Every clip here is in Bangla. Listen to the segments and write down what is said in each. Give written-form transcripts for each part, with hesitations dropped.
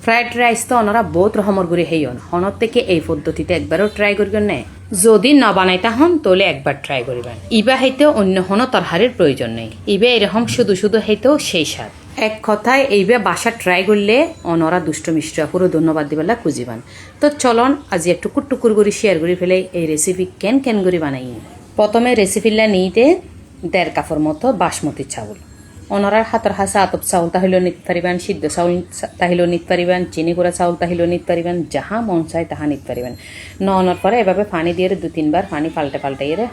ফ্রাইড রাইস তো ওনারা বহুত রকমের করে হেইন হনত থেকে এই পদ্ধতিতে একবারও ট্রাই করবেন না। যদি না বানাইতা হন তাহলে একবার ট্রাই করিবেন। ইবা হইতে অন্য কোনো তরহারির প্রয়োজন নেই। ইবে এরকম শুধু শুধু হইতেও সেই স্বাদ। এক কথায় এইবে বাসা ট্রাই করলে অনরা দুষ্ট মিষ্ট পুরো ধন্যবাদ দিবেলা খুঁজিবান। তো চলন আজি একটু টুকুর করে শেয়ার করে ফেলে এই রেসিপি কেন করে বানাই। প্রথমে রেসিপিলা নিতে 1.5 কাপের মতো বাসমতি চাউল। ওনারার হাতের হাসা আতপ চাউল তাহলেও নিতে পারিবেন, সিদ্ধ চাউল তাহলেও নিতে পারিবেন, চিনি গুঁড়া চাউল তাহলেও নিতে পারিবেন, যাহা মন চায় তাহা নিতে পারিবেন। নওয়ানোর পরে এভাবে পানি দিয়ে 2-3 বার পানি পাল্টে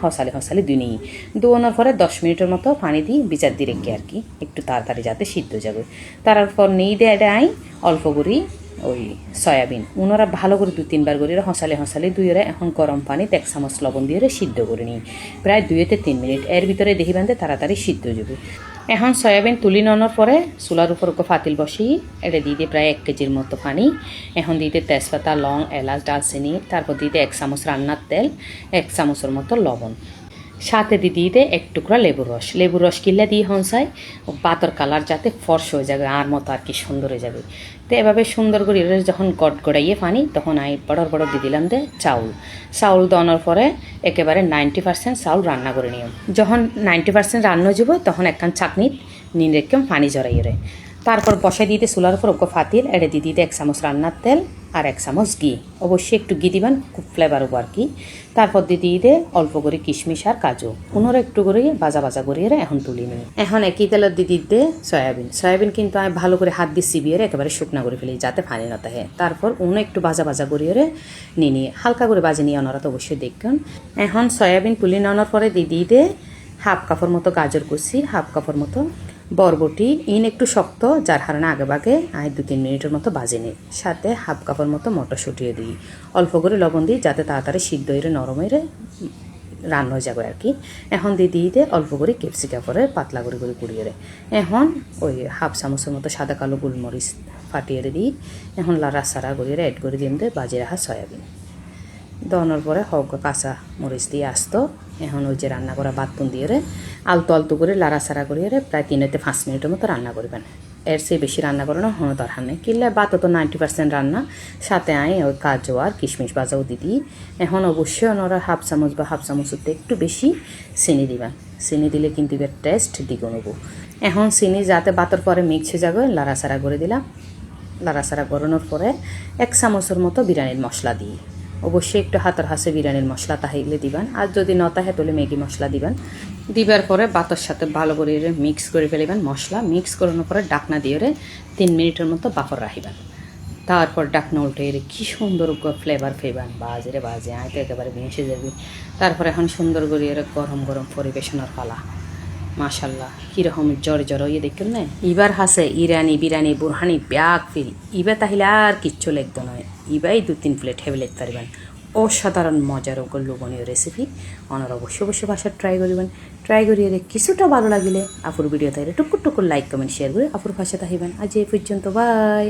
হসালি দুই নিই। দুয়ানোর পরে 10 মিনিটের মতো পানি দিই বিচার দিয়ে রেখে আর কি একটু তাড়াতাড়ি যাতে সিদ্ধ যাবে। তারপর নিই দিয়ে দেয় অল্প করি ওই সয়াবিন। ওনারা ভালো করে 2-3 বার করে হসালি দুইরে এখন গরম পানি 1 চামচ লবণ দিয়ে সিদ্ধ করে নিই প্রায় 2-3 মিনিট। এর ভিতরে দেখি বান্ধে তাড়াতাড়ি সিদ্ধ যাবে। এখন সয়াবিন তুলি নেওয়ার পরে চুলার উপর ফাতিল বসি এটা দিয়ে প্রায় 1 কেজির মতো পানি। এখন দিতে তেজপাতা, লং, এলাচ, দালচিনি, তারপর দিতে 1 চামচ রান্নার তেল, 1 চামচের মতো লবণ, সাথে দিতে 1 টুকরা লেবুর রস কিনলে দিয়ে হনসাই পাতর কালার যাতে ফর্স হয়ে যাবে আর মতো আর কি সুন্দর হয়ে যাবে। তো এভাবে সুন্দর করে যখন গড়াইয়ে পানি তখন আমি বড় দিয়ে দিলাম চাউল দেওয়ানোর পরে একেবারে 90% চাউল রান্না করে নিয়ম। যখন 90% রান্না যাব তখন একখান চাটনি নিন রেখে পানি জড়াইয়ে তারপর বসাই দিতে চুলার উপর ফাতিল এটা দিতে 1 চামচ রান্নার তেল আর 1 চামচ ঘি। অবশ্যই একটু ঘি দিবেন, খুব ফ্লেভার হবো আর কি। তারপর দিতে অল্প করে কিশমিশ আর কাজু পুনর একটু করে ভাজা করিয়ে এখন তুলি নিই। এখন একই তেলের দিতে সয়াবিন কিন্তু আমি ভালো করে হাত দিয়ে চিবিয়ে একেবারে শুকনা করে ফেলি যাতে পানি না থাকে। তারপর একটু ভাজা করিয়ে নিয়ে হালকা করে বাজে নিয়ে ওনারা তো অবশ্যই দেখবেন। এখন সয়াবিন তুলি নেওয়ার পরে দিতে 1/2 কাপের মতো গাজর কুচি, 1/2 কাপের মতো বরবটি একটু শক্ত যার কারণে আগে আমি 2-3 মিনিটের মতো বাজে নিই। সাথে 1/2 কাপের মতো মটরশুঁটিও দিই, অল্প করে লবণ দিই যাতে তাড়াতাড়ি সিদ্ধ হয়ে নরম হয়ে রান্না হয়ে যাবে আর কি। এখন দিতে অল্প করে ক্যাপসিকাম করে পাতলা করে কুড়িয়ে এখন ওই 1/2 চামচের মতো সাদা কালো গোলমরিচ ফাটিয়ে দিই। এখন লাড়াচাড়া করিয়ে অ্যাড করে দিন বাজে রাখা সয়াবিন দেওয়ানোর পরে কাঁচা মরিচ দিয়ে আসতো। এখন ওই যে রান্না করা বাতপুন দিয়ে আলতো করে লাড়াচাড়া করিয়ে প্রায় 3-5 মিনিটের মতো রান্না করবেন। এর চেয়ে বেশি রান্না করানো কোনো দরকার নেই। কিনলে বাত তো 90% রান্না, সাথে ওই কাজু আর কিশমিশ ভাজাও দিই। এখন অবশ্যই ওনারা 1/2 চামচ বা 1/2 চামচতে একটু বেশি চিনি দিবেন। চিনি দিলে কিন্তু এবার টেস্ট দ্বিগুণ হবো। এখন চিনি যাতে বাতর পরে মিক্স হয়ে যাবে লাড়াচাড়া করে দিলাম। লাড়াচাড়া করানোর পরে 1 চামচের মতো বিরিয়ানির মশলা দিই। অবশ্যই একটু হাতের হাসে বিরিয়ানির মশলা তাহলে দিবেন, আর যদি না তাহে তাহলে ম্যাগি মশলা দিবার পরে ভাতের সাথে ভালো করে মিক্স করে ফেলিবেন। মশলা মিক্স করানোর পরে ডাকনা দিয়ে 3 মিনিটের মতো বাফর রাখিবেন। তারপর ডাকনা উল্টে কি সুন্দর ফ্লেভার পেবেন। বাজে আয় তো একেবারে ভেসে যাবে। তারপর এখন সুন্দর করে গরম পরিবেশনের পালা। মাশাল্লাহ কীরকম জ্বর দেখুন না। ইবার হাসে ইরানি বিরিয়ানি বুরহানি ব্যাগ ফিরি ইবা তাহলে আর কিচ্ছু লাগতো নয়। ইবাই 2-3 প্লেট হেবে লেখতে পারবেন। অসাধারণ মজার লোভনীয় রেসিপি ওনারা অবশ্যই বাসায় ট্রাই করিয়ে কিছুটা ভালো লাগিলে আপুর ভিডিও তাইলে টুকুর লাইক কমেন্ট শেয়ার করে আপুর পাশে থাকিবেন। আজ এই পর্যন্ত, বাই।